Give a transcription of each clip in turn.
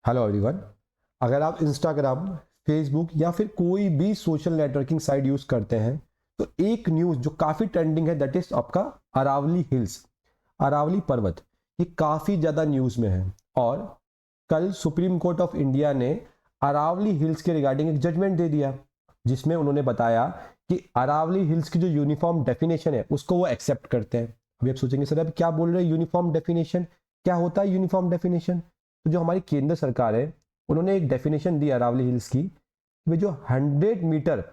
Hello everyone. अगर आप Instagram, Facebook या फिर कोई भी सोशल नेटवर्किंग साइट यूज़ करते हैं तो एक न्यूज़ जो काफ़ी ट्रेंडिंग है दैट इज़ आपका अरावली हिल्स, अरावली पर्वत। ये काफ़ी ज़्यादा न्यूज़ में है और कल सुप्रीम कोर्ट ऑफ इंडिया ने अरावली हिल्स के रिगार्डिंग एक जजमेंट दे दिया जिसमें उन्होंने बताया कि अरावली हिल्स की जो यूनिफॉर्म डेफिनेशन है उसको वो एक्सेप्ट करते हैं। अभी आप सोचेंगे सर अब क्या बोल रहे हैं यूनिफॉर्म डेफिनेशन, क्या होता है यूनिफॉर्म डेफिनेशन? तो जो हमारी केंद्र सरकार है उन्होंने एक डेफिनेशन दी अरावली हिल्स की, वे जो 100 मीटर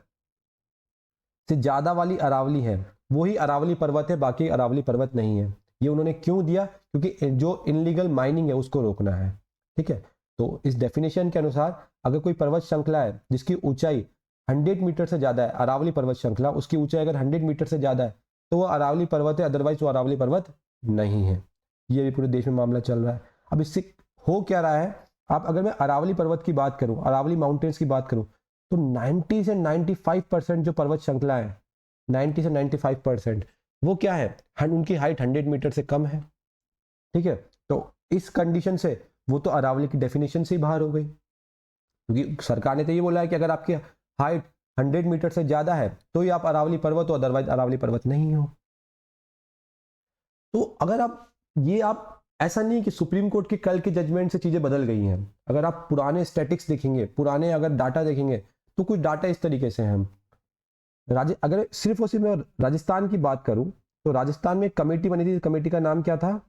से ज़्यादा वाली अरावली है वही अरावली पर्वत है, बाकी अरावली पर्वत नहीं है। ये उन्होंने क्यों दिया? क्योंकि जो इनलीगल माइनिंग है उसको रोकना है। ठीक है, तो इस डेफिनेशन के अनुसार अगर कोई पर्वत श्रृंखला है जिसकी ऊंचाई 100 मीटर से ज़्यादा है, अरावली पर्वत श्रृंखला उसकी ऊंचाई अगर 100 मीटर से ज़्यादा है तो वो अरावली पर्वत है, अदरवाइज वो अरावली पर्वत नहीं है। ये भी पूरे देश में मामला चल रहा है। अब इससे हो क्या रहा है, आप अगर मैं अरावली पर्वत की बात करूं, अरावली माउंटेन्स की बात करूं, तो 90 से 95% जो पर्वत श्रृंखला है, 90 से 95% वो क्या है, उनकी हाइट 100 मीटर से कम है। ठीक है, तो इस कंडीशन से वो तो अरावली की डेफिनेशन से ही बाहर हो गई, क्योंकि सरकार ने तो ये बोला है कि अगर आपकी हाइट 100 मीटर से ज्यादा है तो ही आप अरावली पर्वत हो, अदरवाइज अरावली पर्वत नहीं हो। तो अगर आप ऐसा नहीं कि सुप्रीम कोर्ट के कल के जजमेंट से चीजें बदल गई हैं। अगर आप पुराने स्टैटिक्स देखेंगे, पुराने अगर डाटा देखेंगे तो कुछ डाटा इस तरीके से हैं। अगर सिर्फ और सिर्फ मैं राजस्थान की बात करूं तो राजस्थान में एक कमेटी बनी थी, कमेटी का नाम क्या था?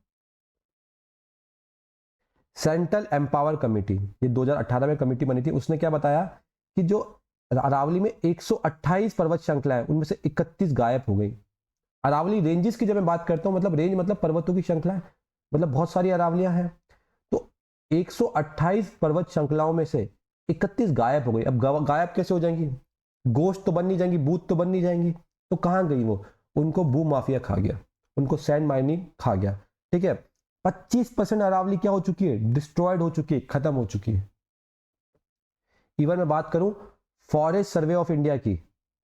Central empower committee. ये 2018 में कमेटी बनी थी। उसने क्या बताया कि जो अरावली में 128 पर्वत श्रृंखला है उनमें से 31 गायब हो गई। अरावली रेंजेस की जब मैं बात करता हूं, मतलब रेंज मतलब पर्वतों की श्रृंखला है, मतलब बहुत सारी अरावलियां हैं। तो 128 पर्वत श्रृंखलाओं में से 31 गायब हो गई। अब गायब कैसे हो जाएंगी? गोश्त तो बन नहीं जाएंगी, बूथ तो बन नहीं जाएंगी, तो कहां गई वो? उनको भू माफिया खा गया, उनको सैंड माइनिंग खा गया। ठीक है, 25% अरावली क्या हो चुकी है? डिस्ट्रॉयड हो चुकी है, खत्म हो चुकी है। इवन मैं बात करूं फॉरेस्ट सर्वे ऑफ इंडिया की,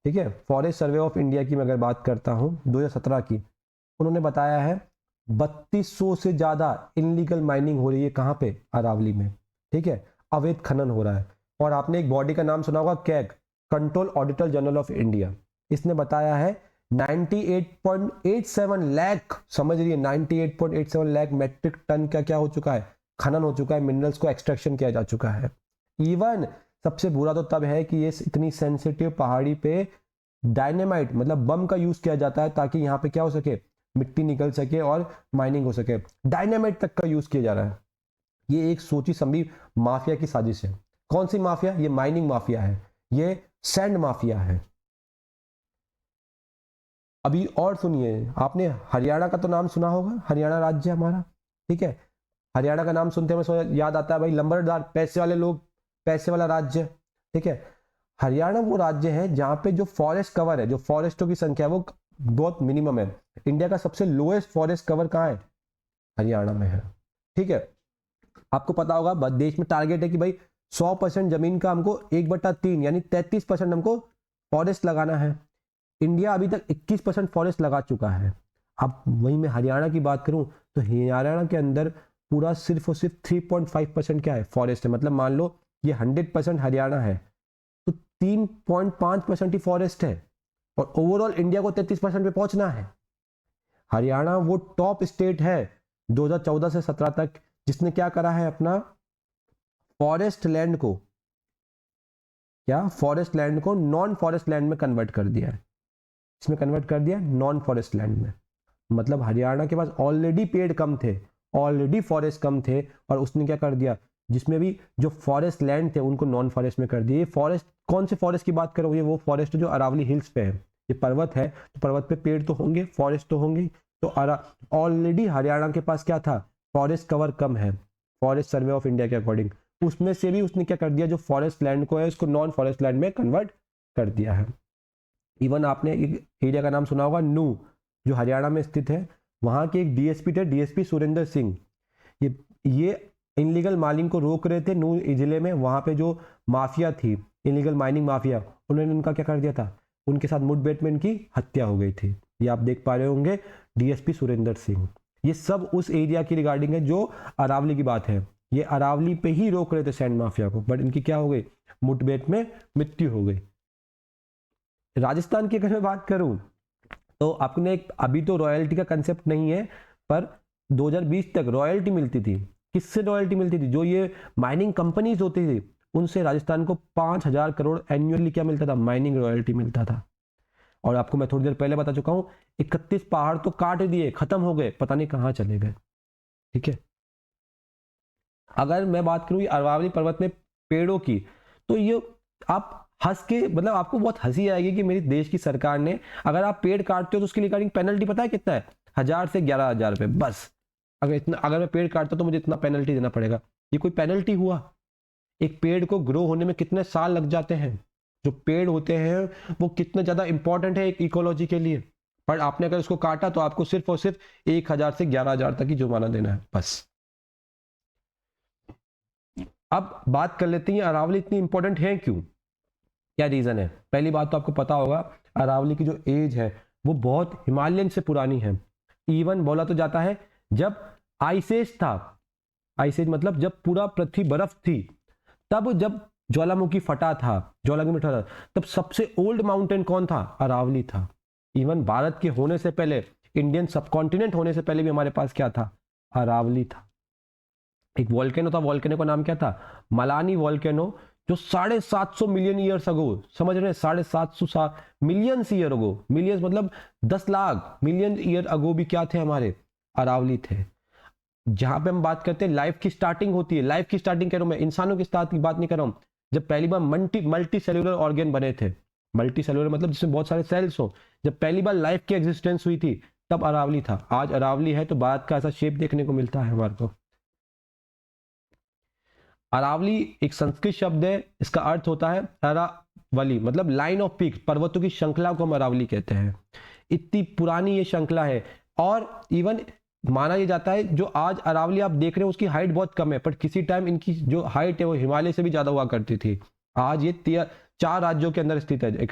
ठीक है, फॉरेस्ट सर्वे ऑफ इंडिया की मैं अगर बात करता हूं 2017 की, उन्होंने बताया है 3200 से ज्यादा इनलीगल माइनिंग हो रही है। कहां पे? अरावली में। ठीक है, अवैध खनन हो रहा है। और आपने एक बॉडी का नाम सुना होगा, CAG, control auditor general of India. इसने बताया है 98.87 लाख, समझ रही है, 98.87 लाख मेट्रिक टन का क्या हो चुका है? खनन हो चुका है, मिनरल्स को एक्सट्रैक्शन किया जा चुका है। इवन सबसे बुरा तो तब है कि ये इतनी सेंसिटिव पहाड़ी पे डायनेमाइट मतलब बम का यूज किया जाता है ताकि यहाँ पे क्या हो सके, मिट्टी निकल सके और माइनिंग हो सके। डायनेमाइट तक का यूज किया जा रहा है। ये एक सोची समझी माफिया की साजिश है। कौन सी माफिया? ये माइनिंग माफिया है, ये सैंड माफिया है। अभी और सुनिए, आपने हरियाणा का तो नाम सुना होगा, हरियाणा राज्य हमारा। ठीक है, हरियाणा का नाम सुनते हमें याद आता है भाई लंबरदार, पैसे वाले लोग, पैसे वाला राज्य। ठीक है, हरियाणा वो राज्य है जहां पे जो फॉरेस्ट कवर है, जो फॉरेस्टों की संख्या है वो बहुत मिनिमम है। इंडिया का सबसे लोएस्ट फॉरेस्ट कवर कहाँ है? हरियाणा में है। ठीक है, आपको पता होगा देश में टारगेट है कि भाई 100% जमीन का हमको 1/3 यानी 33% हमको फॉरेस्ट लगाना है। इंडिया अभी तक 21% फॉरेस्ट लगा चुका है। अब वहीं मैं हरियाणा की बात करूं तो हरियाणा के अंदर पूरा सिर्फ और सिर्फ 3.5% क्या है? फॉरेस्ट है। मतलब मान लो ये 100% हरियाणा है तो 3.5% ही फॉरेस्ट है, और ओवरऑल इंडिया को 33% पे पहुंचना है। हरियाणा वो टॉप स्टेट है 2014 से 17 तक जिसने क्या करा है, अपना फॉरेस्ट लैंड को, क्या फॉरेस्ट लैंड को नॉन फॉरेस्ट लैंड में कन्वर्ट कर दिया है। इसमें कन्वर्ट कर दिया नॉन फॉरेस्ट लैंड में। मतलब हरियाणा के पास ऑलरेडी पेड़ कम थे, ऑलरेडी फॉरेस्ट कम थे, और उसने क्या कर दिया, जिसमें भी जो फॉरेस्ट लैंड थे उनको नॉन फॉरेस्ट में कर दिया। ये फॉरेस्ट, कौन से फॉरेस्ट की बात करोगे? वो फॉरेस्ट जो अरावली हिल्स पे है। ये पर्वत है तो पर्वत पे पेड़ तो होंगे, फॉरेस्ट तो होंगे। तो ऑलरेडी हरियाणा के पास क्या था? फॉरेस्ट कवर कम है, फॉरेस्ट सर्वे ऑफ इंडिया के अकॉर्डिंग। उसमें से भी उसने क्या कर दिया, जो फॉरेस्ट लैंड को है उसको नॉन फॉरेस्ट लैंड में कन्वर्ट कर दिया है। इवन आपने एक एरिया का नाम सुना होगा, नू, जो हरियाणा में स्थित है। वहाँ के एक डीएसपी थे, डीएसपी सुरेंद्र सिंह। ये इनलीगल माइनिंग को रोक रहे थे नू जिले में। वहाँ पे जो माफिया थी, इनलीगल माइनिंग माफिया, उन्होंने उनका क्या कर दिया था, उनके साथ मुठभेड़ में इनकी हत्या हो गई थी। ये आप देख पा रहे होंगे, डीएसपी सुरेंद्र सिंह। ये सब उस एरिया की रिगार्डिंग है जो अरावली की बात है। ये अरावली पे ही रोक रहे थे सैंड माफिया को, बट इनकी क्या हो गई, मुठभेड़ में मृत्यु हो गई। राजस्थान की अगर मैं बात करूं तो आपने अभी तो रॉयल्टी का कंसेप्ट नहीं है, पर 2020 तक रॉयल्टी मिलती थी। किससे रॉयल्टी मिलती थी, जो ये माइनिंग कंपनीज होती थी उनसे राजस्थान को 5,000 करोड़ एनुअली क्या मिलता था, माइनिंग रॉयल्टी मिलता था। और आपको मैं थोड़ी देर पहले बता चुका हूं 31 पहाड़ तो काट दिए, खत्म हो गए, पता नहीं कहां चले गए। ठीक है, अगर मैं बात करूं अरावली पर्वत में पेड़ों की, तो ये आप हंस के मतलब आपको बहुत हंसी आएगी कि मेरी देश की सरकार ने, अगर आप पेड़ काटते हो तो उसके लिए पेनल्टी पता है कितना है, 1,000 से 11,000 रुपए बस। अगर मैं पेड़ काटता तो मुझे इतना पेनल्टी देना पड़ेगा। ये कोई पेनल्टी हुआ? एक पेड़ को ग्रो होने में कितने साल लग जाते हैं, जो पेड़ होते हैं वो कितने ज्यादा इंपॉर्टेंट है एक इकोलॉजी के लिए, पर आपने अगर उसको काटा तो आपको सिर्फ और सिर्फ 1,000 से 11,000 तक ही जुर्माना देना है बस। अब बात कर लेते हैं अरावली इतनी इंपॉर्टेंट है क्यों, क्या रीजन है। पहली बात तो आपको पता होगा अरावली की जो एज है वो बहुत हिमालयन से पुरानी है। इवन बोला तो जाता है जब आइस था, आइस मतलब जब पूरा पृथ्वी बर्फ थी, तब जब ज्वालामुखी फटा था, ज्वालामुखी फटा था, तब सबसे ओल्ड माउंटेन कौन था, अरावली था। इवन भारत के होने से पहले, इंडियन सबकॉन्टिनेंट होने से पहले भी हमारे पास क्या था, अरावली था। एक वॉल्केनो था, वॉल्केनो का नाम क्या था, मलानी वॉल्केनो, जो 750 मिलियन ईयर्स अगो, समझ रहे हैं, 750 मिलियन ईयर अगो, मिलियंस मतलब 10 लाख मिलियन ईयर अगो भी क्या थे, हमारे अरावली थे। जहां पे हम बात करते हैं लाइफ की स्टार्टिंग होती है, लाइफ की स्टार्टिंग कह रहा हूं मैं, इंसानों की स्टार्ट की बात नहीं कर रहा हूं, जब पहली बार मल्टी सेलुलर ऑर्गेन बने थे, मल्टी सेलुलर मतलब जिसमें बहुत सारे सेल्स हो, जब पहली बार लाइफ की एग्जिस्टेंस हुई थी तब अरावली था। आज अरावली है तो भारत का ऐसा शेप देखने को मिलता है हमारे को। अरावली एक संस्कृत शब्द है, इसका अर्थ होता है अरावली, मतलब लाइन ऑफ पीक, पर्वतों की श्रृंखला को हम अरावली कहते हैं। इतनी पुरानी ये श्रृंखला है, और इवन माना यह जाता है जो आज अरावली आप देख रहे हैं उसकी हाइट बहुत कम है, पर किसी टाइम इनकी जो हाइट है वो हिमालय से भी ज्यादा हुआ करती थी। आज ये 4 राज्यों के अंदर स्थित है। एक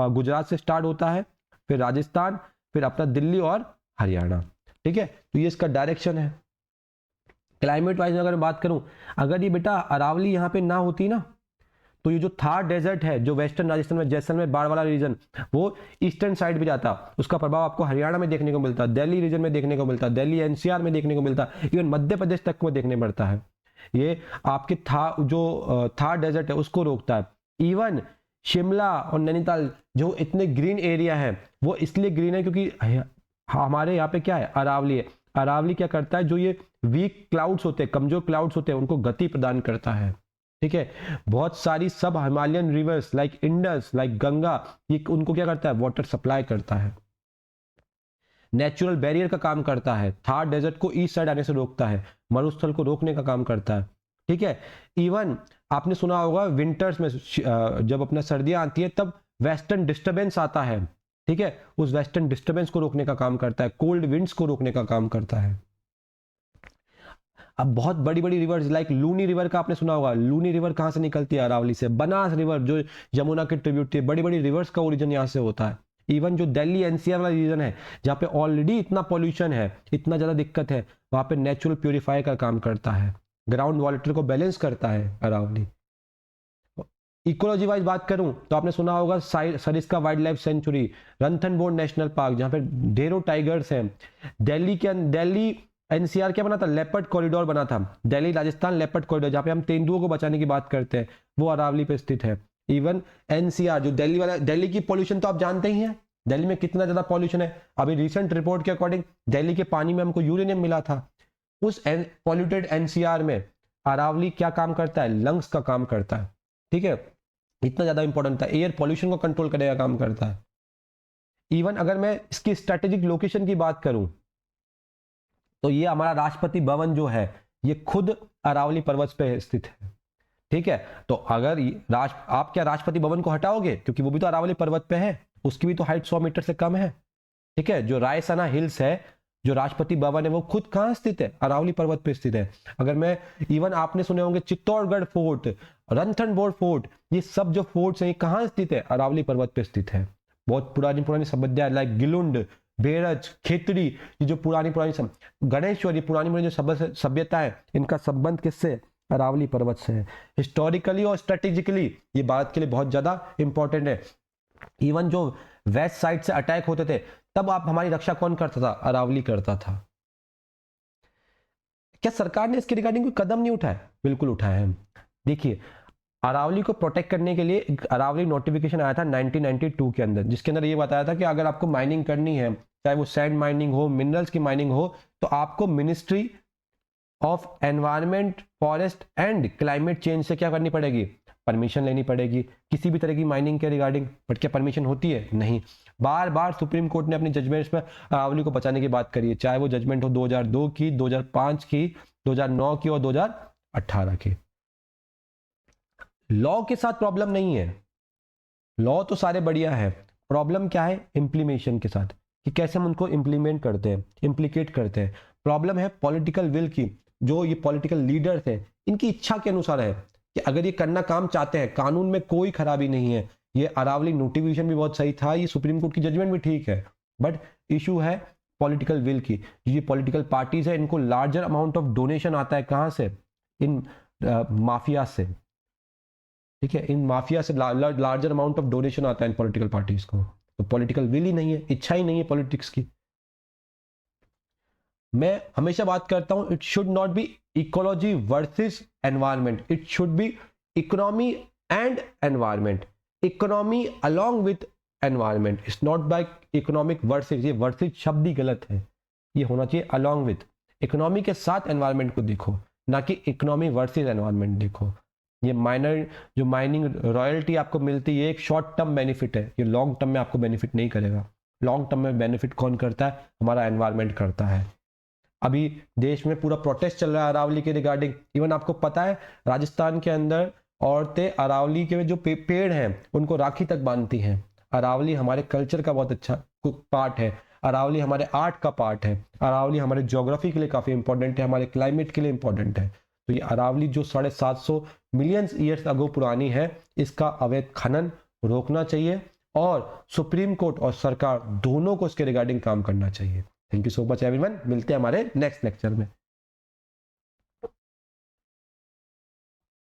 गुजरात से स्टार्ट होता है, फिर राजस्थान, फिर अपना दिल्ली और हरियाणा। ठीक है, तो ये इसका डायरेक्शन है। क्लाइमेट वाइज अगर मैं बात करूं, अगर ये बेटा अरावली यहाँ पे ना होती ना, तो ये जो थार डेजर्ट है जो वेस्टर्न राजस्थान में जैसलमेर बाढ़ वाला रीजन, वो ईस्टर्न साइड पे जाता, उसका प्रभाव आपको हरियाणा में देखने को मिलता, दिल्ली रीजन में देखने को मिलता, दिल्ली एनसीआर में देखने को मिलता, इवन मध्य प्रदेश तक में देखने पड़ता है। ये आपके थार डेजर्ट है उसको रोकता है। इवन शिमला और नैनीताल जो इतने ग्रीन एरिया है, वो इसलिए ग्रीन है क्योंकि हमारे यहाँ पे क्या है, अरावली है। अरावली क्या करता है, जो ये वीक क्लाउड्स होते हैं, कमजोर क्लाउड्स होते हैं, उनको गति प्रदान करता है। ठीक है, बहुत सारी सब Himalayan reverse like Indus, like Ganga, ये उनको क्या करता है, वाटर सप्लाई करता है, नेचुरल बैरियर का काम करता है, थार डेजर्ट को ईस्ट साइड आने से रोकता है, मरुस्थल को रोकने का काम करता है। ठीक है, इवन आपने सुना होगा विंटर्स में जब अपना सर्दियां आती है तब वेस्टर्न डिस्टर्बेंस आता है। ठीक है, उस वेस्टर्न डिस्टर्बेंस को रोकने का काम करता है, कोल्ड विंड्स को रोकने का काम करता है। अब बहुत बड़ी बड़ी रिवर्स लाइक लूनी रिवर का आपने सुना होगा, लूनी रिवर कहां से निकलती है, अरावली से। बनास रिवर जो यमुना के ट्रिब्यूट थी, बड़ी बड़ी रिवर्स का ओरिजिन यहां से होता है। इवन जो दिल्ली एनसीआर वाला रीजन है जहां पे ऑलरेडी इतना पॉल्यूशन है, इतना ज्यादा दिक्कत है, वहां पे नेचुरल प्योरीफायर का काम करता है, ग्राउंड वाटर को बैलेंस करता है अरावली। इकोलॉजी वाइज बात करूं तो आपने सुना होगा Sariska wild life sanctuary, Ranthambore national park जहां पे ढेरों टाइगर्स हैं। दिल्ली एनसीआर क्या बना था, लेपर्ड कॉरिडोर बना था, दिल्ली राजस्थान लेपर्ड कॉरिडोर, जहां पे हम तेंदुओं को बचाने की बात करते हैं, वो अरावली पे स्थित है। इवन एनसीआर जो दिल्ली वाला, दिल्ली की पॉल्यूशन तो आप जानते ही हैं, दिल्ली में कितना ज्यादा पॉल्यूशन है। अभी रिसेंट रिपोर्ट के अकॉर्डिंग दिल्ली के पानी में हमको यूरेनियम मिला था। उस पॉल्यूटेड एनसीआर में अरावली क्या काम करता है, लंग्स का काम करता है। ठीक है, इतना ज्यादा इंपॉर्टेंट था, एयर पॉल्यूशन को कंट्रोल करने का काम करता है। इवन अगर मैं इसकी स्ट्रेटेजिक लोकेशन की बात करूं तो ये हमारा राष्ट्रपति भवन जो है ये खुद अरावली पर्वत पे स्थित है। ठीक है, तो अगर आप क्या राष्ट्रपति भवन को हटाओगे, क्योंकि वो भी तो अरावली पर्वत पे है, उसकी भी तो हाइट 100 मीटर से कम है। ठीक है, जो रायसना हिल्स है, जो राष्ट्रपति भवन है, वो खुद कहां स्थित है, अरावली पर्वत पे स्थित है। अगर मैं इवन आपने सुने होंगे चित्तौड़गढ़ फोर्ट, रणथंबोर फोर्ट, ये सब जो फोर्ट्स हैं कहां स्थित है, अरावली पर्वत पे स्थित है। बहुत पुरानी पुरानी सभ्यता लाइक गिलुंड, बेरज, खेतड़ी, ये जो पुरानी गणेश्वर, ये पुरानी जो सभ्यता है, इनका संबंध किससे? अरावली पर्वत से है। हिस्टोरिकली और स्ट्रेटेजिकली ये भारत के लिए बहुत ज्यादा इंपॉर्टेंट है। इवन जो वेस्ट साइड से अटैक होते थे, तब आप हमारी रक्षा कौन करता था? अरावली करता था। क्या सरकार ने इसके रिगार्डिंग कोई कदम नहीं उठाया? बिल्कुल उठाया है। देखिए, अरावली को प्रोटेक्ट करने के लिए एक अरावली नोटिफिकेशन आया था 1992 के अंदर, जिसके अंदर ये बताया था कि अगर आपको माइनिंग करनी है, चाहे वो सैंड माइनिंग हो, मिनरल्स की माइनिंग हो, तो आपको ministry of environment, forest and climate change से क्या करनी पड़ेगी? परमिशन लेनी पड़ेगी किसी भी तरह की माइनिंग के रिगार्डिंग। बट क्या परमिशन होती है? नहीं। बार बार सुप्रीम कोर्ट ने अपनी जजमेंट्स में अरावली को बचाने की बात करी है, चाहे वो जजमेंट हो 2002 की, 2005 की, 2009 की और 2018 की। लॉ के साथ प्रॉब्लम नहीं है, लॉ तो सारे बढ़िया है। प्रॉब्लम क्या है? इम्प्लीमेशन के साथ, कि कैसे हम उनको इम्प्लीमेंट करते हैं, इम्प्लीकेट करते हैं। प्रॉब्लम है पॉलिटिकल विल की, जो ये पॉलिटिकल लीडर्स हैं, इनकी इच्छा के अनुसार है कि अगर ये करना काम चाहते हैं, कानून में कोई खराबी नहीं है। ये अरावली नोटिफिकेशन भी बहुत सही था, ये सुप्रीम कोर्ट की जजमेंट भी ठीक है, बट इशू है पॉलिटिकल विल की। ये पॉलिटिकल पार्टीज है, इनको लार्जर अमाउंट ऑफ डोनेशन आता है कहां से? इन माफिया से, ठीक है, इन माफिया से लार्जर अमाउंट ऑफ डोनेशन आता है इन पॉलिटिकल पार्टीज को। तो पॉलिटिकल विल ही नहीं है, इच्छा ही नहीं है पॉलिटिक्स की। मैं हमेशा बात करता हूं, it should not be ecology versus environment, it should be economy and environment, economy along with environment, it's not by economic versus. ये वर्सेस शब्द ही गलत है, ये होना चाहिए अलोंग विथ। इकोनॉमी के साथ एनवायरमेंट को देखो, ना कि इकोनॉमी वर्सेस एनवायरमेंट देखो। ये माइनर जो माइनिंग रॉयल्टी आपको मिलती है, एक शॉर्ट टर्म बेनिफिट है, ये लॉन्ग टर्म में आपको बेनिफिट नहीं करेगा। लॉन्ग टर्म में बेनिफिट कौन करता है? हमारा एनवायरमेंट करता है। अभी देश में पूरा प्रोटेस्ट चल रहा है अरावली के रिगार्डिंग। इवन आपको पता है, राजस्थान के अंदर औरतें अरावली के जो पेड़ हैं उनको राखी तक बांधती हैं। अरावली हमारे कल्चर का बहुत अच्छा पार्ट है, अरावली हमारे आर्ट का पार्ट है, अरावली हमारे ज्योग्राफी के लिए काफ़ी इंपॉर्टेंट है, हमारे क्लाइमेट के लिए इंपॉर्टेंट है। तो ये अरावली जो 750 मिलियन ईयर्स अगो पुरानी है, इसका अवैध खनन रोकना चाहिए और सुप्रीम कोर्ट और सरकार दोनों को इसके रिगार्डिंग काम करना चाहिए। Thank you so much everyone, मिलते हैं हमारे नेक्स्ट लेक्चर में।